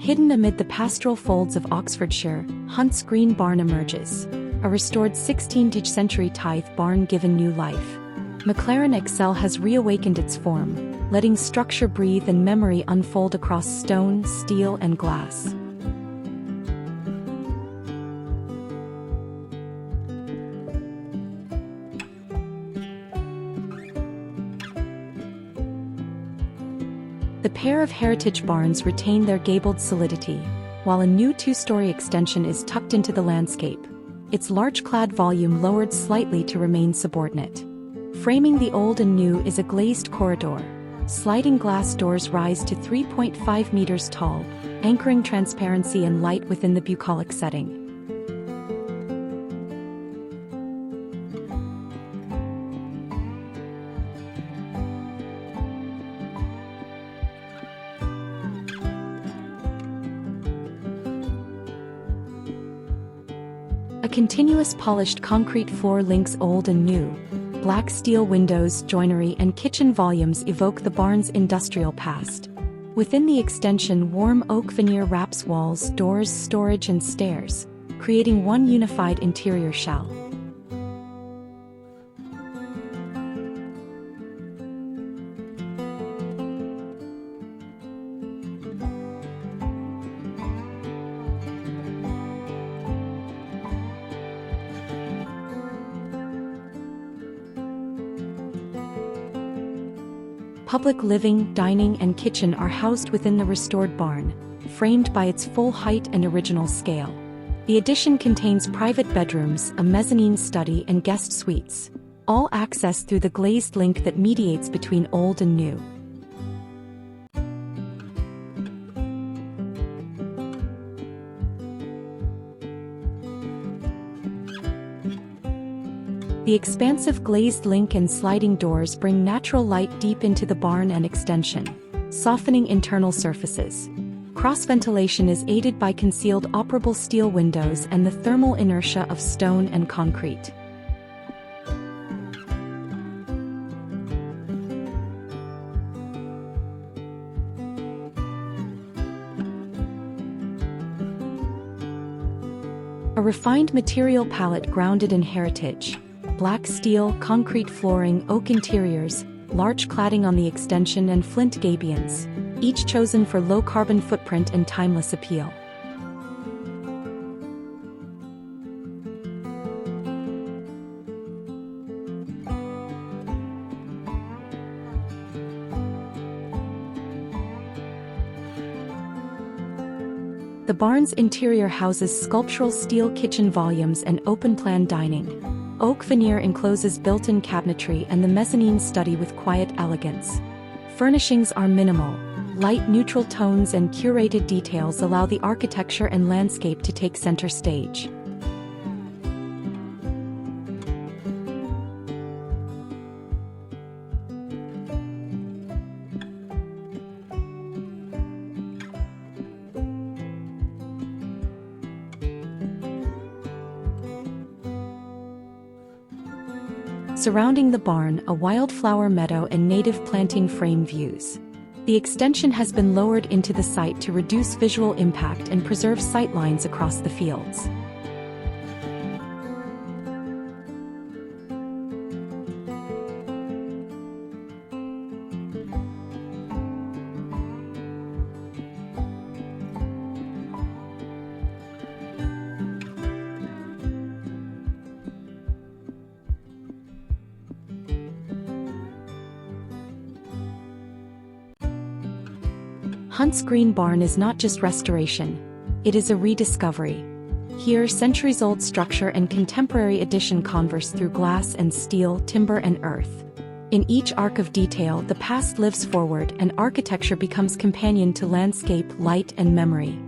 Hidden amid the pastoral folds of Oxfordshire, Hunt's Green Barn emerges. A restored 16th century tithe barn given new life. McLaren Excell has reawakened its form, letting structure breathe and memory unfold across stone, steel, and glass. The pair of heritage barns retain their gabled solidity, while a new two-story extension is tucked into the landscape, its large clad volume lowered slightly to remain subordinate. Framing the old and new is a glazed corridor. Sliding glass doors rise to 3.5 meters tall, anchoring transparency and light within the bucolic setting. A continuous polished concrete floor links old and new. Black steel windows, joinery, and kitchen volumes evoke the barn's industrial past. Within the extension, warm oak veneer wraps walls, doors, storage, and stairs, creating one unified interior shell. Public living, dining, and kitchen are housed within the restored barn, framed by its full height and original scale. The addition contains private bedrooms, a mezzanine study, and guest suites, all accessed through the glazed link that mediates between old and new. The expansive glazed link and sliding doors bring natural light deep into the barn and extension, softening internal surfaces. Cross-ventilation is aided by concealed operable steel windows and the thermal inertia of stone and concrete. A refined material palette grounded in heritage. Black steel, concrete flooring, oak interiors, large cladding on the extension, and flint gabions, each chosen for low carbon footprint and timeless appeal. The barn's interior houses sculptural steel kitchen volumes and open-plan dining. Oak veneer encloses built-in cabinetry and the mezzanine study with quiet elegance. Furnishings are minimal. Light, neutral tones and curated details allow the architecture and landscape to take center stage. Surrounding the barn, a wildflower meadow and native planting frame views. The extension has been lowered into the site to reduce visual impact and preserve sightlines across the fields. Hunt's Green Barn is not just restoration, it is a rediscovery. Here, centuries-old structure and contemporary addition converse through glass and steel, timber and earth. In each arc of detail, the past lives forward and architecture becomes companion to landscape, light and memory.